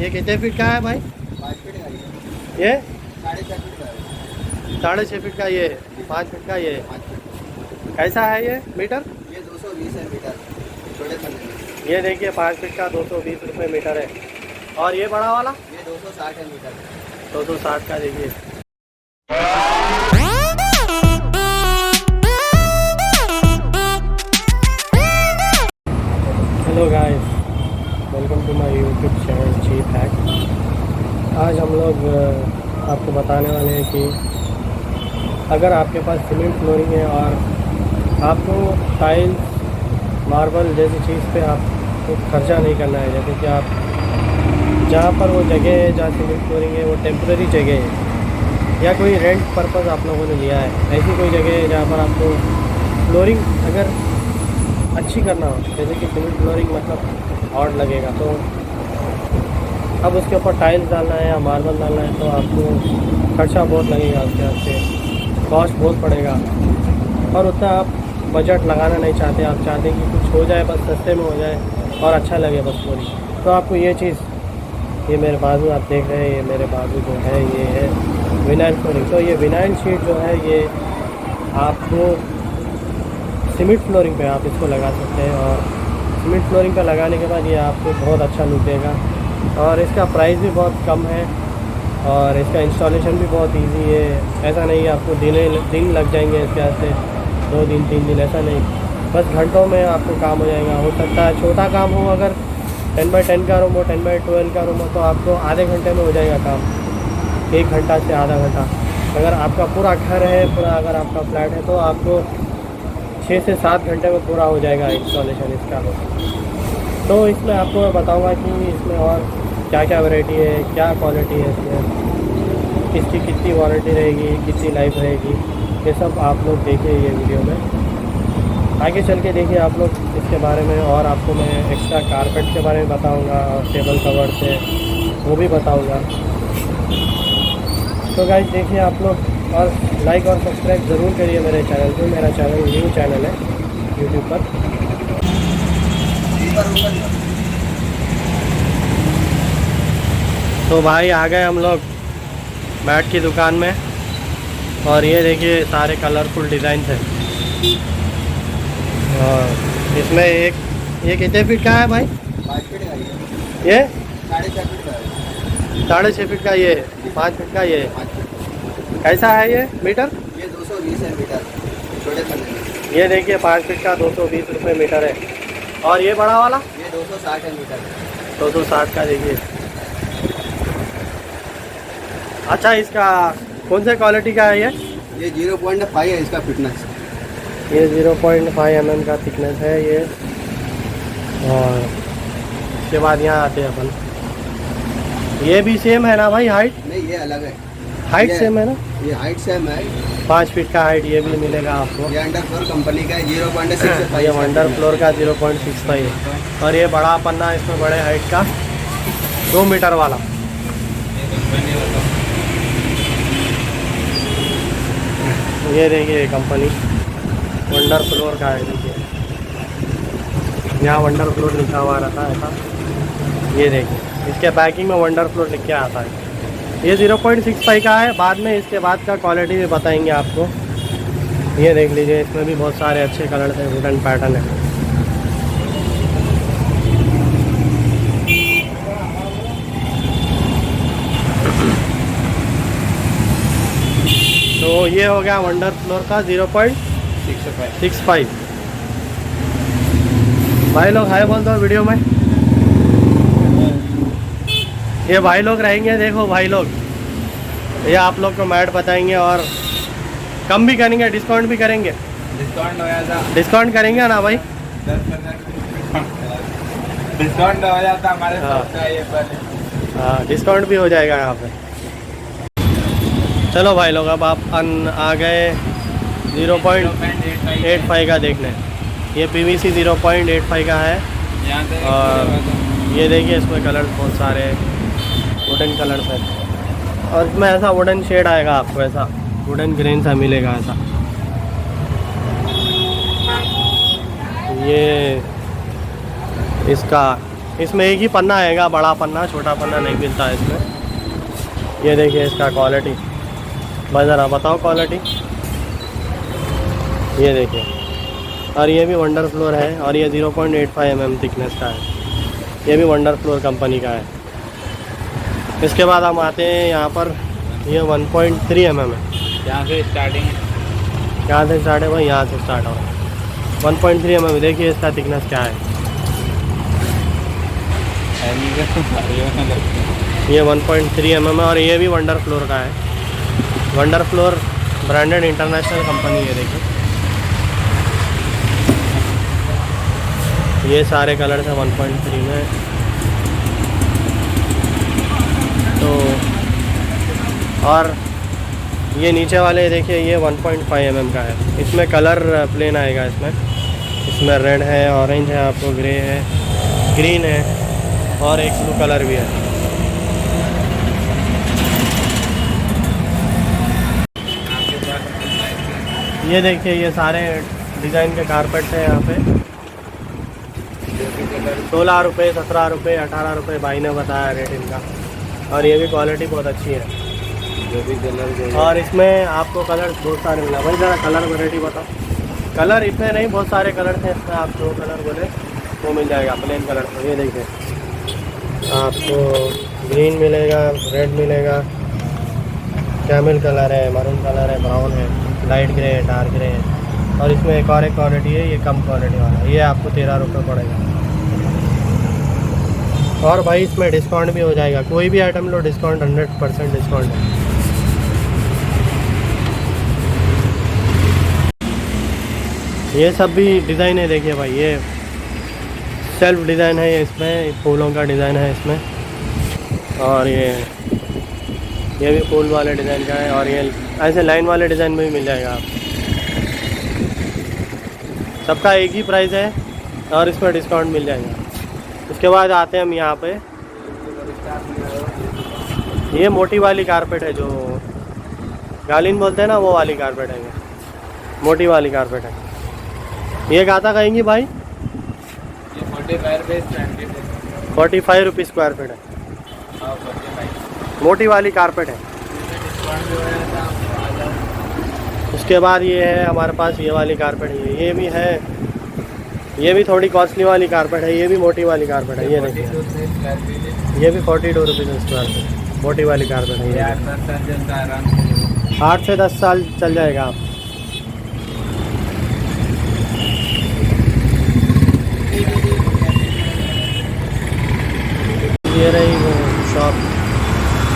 ये कितने फीट का है भाई? 5 फीट का ये 6.5 फीट का है। 6.5 फीट का, ये 5 फीट का, ये 5 फीट। कैसा है ये मीटर? ये 220 है मीटर, छोटे पन्ने में। ये देखिए 5 फीट का 220 रुपये मीटर है। और ये बड़ा वाला ये 260 है मीटर। 260 का देखिए। Hello guys, welcome to my YouTube channel cheap hack. आज हम लोग आपको बताने वाले हैं कि अगर आपके पास सीमेंट फ्लोरिंग है और आपको टाइल्स, मार्बल जैसी चीज़ पे आपको खर्चा नहीं करना है, जैसे कि आप जहाँ पर वो जगह है जहाँ सीमेंट फ्लोरिंग है वो टेम्परेरी जगह है या कोई रेंट पर्पज़ आप लोगों ने लिया है, ऐसी कोई जगह है जहाँ पर आपको फ्लोरिंग अगर अच्छी करना हो, जैसे कि सीमेंट फ्लोरिंग मतलब ऑड लगेगा, तो अब उसके ऊपर टाइल्स डालना है या मार्बल डालना है तो आपको खर्चा बहुत लगेगा, उसके आपसे कॉस्ट बहुत पड़ेगा और उतना आप बजट लगाना नहीं चाहते। आप चाहते हैं कि कुछ हो जाए, बस सस्ते में हो जाए और अच्छा लगे बस फ्लोरिंग। तो आपको ये चीज़, ये मेरे बाजू आप देख रहे हैं, ये मेरे बाजू जो है ये है विनाइल फ्लोरिंग। तो ये विनाइल शीट जो है ये आपको सीमेंट फ्लोरिंग पे आप इसको लगा सकते हैं और सीमेंट फ्लोरिंग पे लगाने के बाद ये आपको बहुत अच्छा लुक देगा और इसका प्राइस भी बहुत कम है और इसका इंस्टॉलेशन भी बहुत इजी है। ऐसा नहीं है आपको दिन लग जाएंगे इसके वास्ते, 2 दिन 3 दिन, ऐसा नहीं, बस घंटों में आपको काम हो जाएगा। हो सकता है छोटा काम हो, अगर 10x10 का रूम हो, 10x12 का रूम हो तो आपको आधे घंटे में हो जाएगा काम, 1 घंटा से आधा घंटा। अगर आपका पूरा घर है, पूरा अगर आपका फ्लैट है तो आपको 6 से 7 घंटे में पूरा हो जाएगा इंस्टॉलेशन इसका। तो इसमें आपको मैं बताऊंगा कि इसमें और क्या क्या वैरायटी है, क्या क्वालिटी है इसमें, किसकी कितनी वारंटी रहेगी, कितनी लाइफ रहेगी, ये सब आप लोग देखिए ये वीडियो में। आगे चल के देखिए आप लोग इसके बारे में, और आपको मैं एक्स्ट्रा कारपेट के बारे में बताऊंगा और टेबल कवर से वो भी बताऊंगा। तो गाइस देखिए आप लोग, और लाइक और सब्सक्राइब ज़रूर करिए मेरे चैनल को। मेरा चैनल न्यू चैनल है यूट्यूब पर। तो भाई आ गए हम लोग मैट की दुकान में और ये देखिए सारे कलरफुल डिज़ाइन है और इसमें ये कितने फीट का है भाई? 5 फीट का ये 6.5 फीट का है। 6.5 फीट का, ये 5 फीट का, ये 5 फीट। कैसा है ये मीटर? ये 220 है मीटर, छोटे पन्ने में। ये देखिए 5 फीट का 220 रुपये मीटर है। और ये बड़ा वाला ये 260 है मीटर। 260 का देखिए। अच्छा, इसका कौन सा क्वालिटी का है ये 0.5 है इसका फिटनेस। ये 0.5 mm का थिकनेस है ये। और उसके बाद यहाँ आते हैं अपन, ये भी सेम है ना भाई हाइट? नहीं, ये अलग है। हाइट सेम है ना? ये हाइट सेम है। 5 फीट का हाइट ये भी मिलेगा आपको। ये अंडर फ्लोर कंपनी का है, 0.65। ये अंडर फ्लोर का 0.65 है। और ये बड़ा पन्ना इसमें बड़े हाइट का 2 मीटर वाला। ये देखिए कंपनी वंडर फ्लोर का है, देखिए यहाँ वंडर फ्लोर लिखा हुआ रहता है ऐसा। ये देखिए इसके पैकिंग में वंडर फ्लोर लिख के आता है। ये 0.65 का है। बाद में इसके बाद का क्वालिटी भी बताएंगे आपको। ये देख लीजिए, इसमें भी बहुत सारे अच्छे कलर हैं, वुडन पैटर्न है। तो ये हो गया वंडर फ्लोर का 0.65। भाई लोग हाय बोल दो वीडियो में। ये भाई लोग रहेंगे, देखो भाई लोग, ये आप लोग को मैट बताएंगे और कम भी करेंगे, डिस्काउंट भी करेंगे। डिस्काउंट हो जाता, डिस्काउंट करेंगे ना भाई? 10% डिस्काउंट हो जाता हमारे साथ। हाँ, डिस्काउंट भी हो जाएगा यहाँ पे। चलो भाई लोग, अब आप आ गए 0.85 का देखने। ये PVC 0.85 का है और ये देखिए इसमें कलर बहुत सारे वुडन कलर्स हैं और इसमें ऐसा वुडन शेड आएगा आपको, ऐसा वुडन ग्रेन सा मिलेगा ऐसा। ये इसका इसमें एक ही पन्ना आएगा, बड़ा पन्ना, छोटा पन्ना नहीं मिलता है इसमें। ये देखिए इसका क्वालिटी, भाई ज़रा बताओ क्वालिटी। ये देखिए, और ये भी वंडर फ्लोर है, और ये 0.85 mm थिकनेस का है। ये भी वंडर फ्लोर कंपनी का है। इसके बाद हम आते हैं यहाँ पर, ये 1.3 mm है। यहाँ से स्टार्टिंग है। यहाँ से स्टार्ट है भाई, यहाँ से स्टार्ट हो रहा है। 1.3 mm, देखिए इसका थिकनेस क्या है। ये 1.3 mm है, और ये भी वंडर फ्लोर का है। Wonder floor branded international company है। देखिए ये सारे कलर्स हैं 1.3 में। तो और ये नीचे वाले देखिए, ये 1.5 mm का है। इसमें कलर प्लेन आएगा। इसमें रेड है, ऑरेंज है, आपको ग्रे है, ग्रीन है, और एक ब्लू कलर भी है। ये देखिए, ये सारे डिज़ाइन के कारपेट हैं यहाँ पे। 16 रुपये, 17 रुपये, 18 रुपये भाई ने बताया रेट इनका। और ये भी क्वालिटी बहुत अच्छी है। जो भी कलर, और इसमें आपको कलर बहुत सारे मिला। भाई ज़रा कलर वैरायटी बताओ। कलर इतने नहीं, बहुत सारे कलर थे इसमें। आप जो कलर बोले वो मिल जाएगा, प्लेन कलर। तो ये देखिए, आपको ग्रीन मिलेगा, रेड मिलेगा, कैमल कलर है, मरून कलर है, ब्राउन है, लाइट ग्रे है, डार्क ग्रे है। और इसमें एक और एक क्वालिटी है, ये कम क्वालिटी वाला। ये आपको 13 रुपये पड़ेगा। और भाई इसमें डिस्काउंट भी हो जाएगा। कोई भी आइटम लो, डिस्काउंट 100% डिस्काउंट है। ये सब भी डिज़ाइन है। देखिए भाई, ये सेल्फ डिज़ाइन है। ये इसमें फूलों का डिज़ाइन है इसमें। और ये भी फूल वाले डिज़ाइन का है। और ये ऐसे लाइन वाले डिज़ाइन में भी मिल जाएगा आपको। सबका एक ही प्राइस है, और इसमें डिस्काउंट मिल जाएगा। उसके बाद आते हैं हम यहाँ पे। ये मोटी वाली कारपेट है, जो गालिन बोलते हैं ना, वो वाली कारपेट है। ये मोटी वाली कारपेट है। ये गाता कहेंगी भाई, ये 45 रुपये स्क्वायर फीट है। मोटी वाली कारपेट है। उसके बाद ये है हमारे पास, ये वाली कारपेट है। ये भी है, ये भी थोड़ी कॉस्टली वाली कारपेट है। ये भी मोटी वाली कारपेट है। ये देखिए, ये भी 42 रुपये स्क्वायर फीट मोटी वाली कारपेट है। ये 8 से 10 साल चल जाएगा आप। ये रही वो शॉप,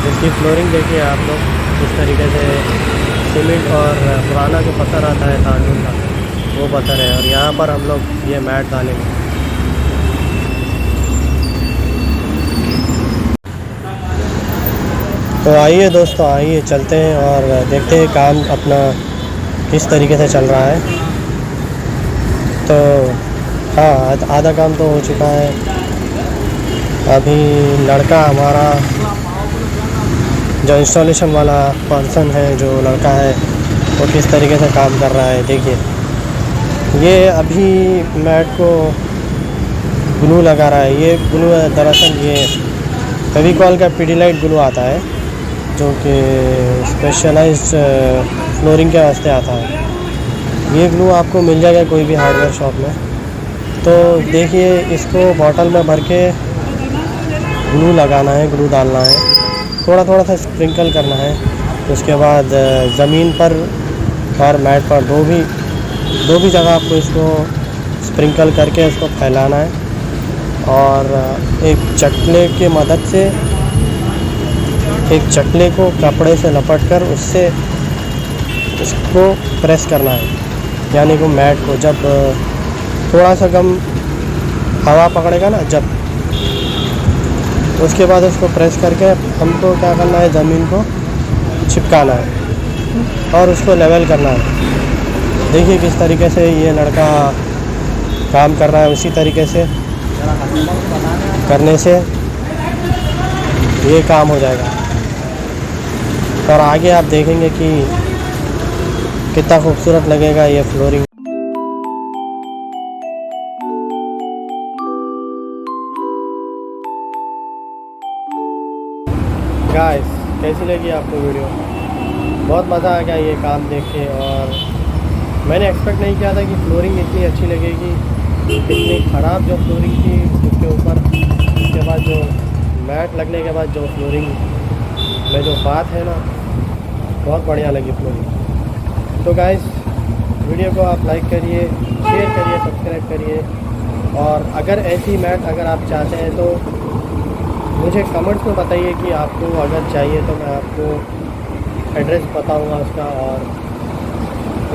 इसकी फ्लोरिंग देखिए आप लोग। इस तरीके से सीमेंट और पुराना जो पत्थर आता है तांडून का, वो पत्थर है। और यहाँ पर हम लोग ये मैट डालेंगे। तो आइए दोस्तों, आइए चलते हैं और देखते हैं काम अपना किस तरीके से चल रहा है। तो हाँ, आधा काम तो हो चुका है। अभी लड़का हमारा, जो इंस्टॉलेशन वाला पर्सन है, जो लड़का है, वो किस तरीके से काम कर रहा है। देखिए, ये अभी मैट को ग्लू लगा रहा है। ये ग्लू दरअसल ये फेविकॉल का पीडीलाइट ग्लू आता है, जो कि स्पेशलाइज्ड फ्लोरिंग के वास्ते आता है। ये ग्लू आपको मिल जाएगा कोई भी हार्डवेयर शॉप में। तो देखिए, इसको बॉटल में भर के ग्लू लगाना है, ग्लू डालना है, थोड़ा थोड़ा सा स्प्रिंकल करना है। उसके बाद ज़मीन पर और मैट पर दो भी जगह आपको इसको स्प्रिंकल करके इसको फैलाना है। और एक चकले की मदद से, एक चकले को कपड़े से लपटकर उससे इसको प्रेस करना है। यानी कि मैट को जब थोड़ा सा कम हवा पकड़ेगा ना, जब, उसके बाद उसको प्रेस करके हमको क्या करना है, ज़मीन को चिपकाना है और उसको लेवल करना है। देखिए किस तरीके से ये लड़का काम कर रहा है। उसी तरीके से करने से ये काम हो जाएगा। और आगे आप देखेंगे कि कितना खूबसूरत लगेगा ये फ्लोरिंग। गाइस कैसी लगी आपको वीडियो? बहुत मज़ा आ गया ये काम देख के, और मैंने एक्सपेक्ट नहीं किया था कि फ्लोरिंग इतनी अच्छी लगेगी। इतनी ख़राब जो फ्लोरिंग थी उसके ऊपर, उसके बाद जो मैट लगने के बाद जो फ्लोरिंग में जो बात है ना, बहुत बढ़िया लगी फ्लोरिंग। तो गाइस वीडियो को आप लाइक करिए, शेयर करिए, सब्सक्राइब करिए, और अगर ऐसी मैट अगर आप चाहते हैं तो मुझे कमेंट्स में बताइए कि आपको अगर चाहिए तो मैं आपको एड्रेस बताऊंगा उसका, और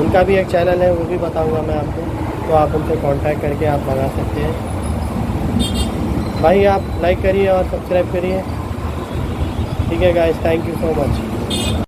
उनका भी एक चैनल है वो भी बताऊंगा मैं आपको, तो आप उनसे कांटेक्ट करके आप मंगा सकते हैं। भाई आप लाइक करिए और सब्सक्राइब करिए। ठीक है guys, thank you so much.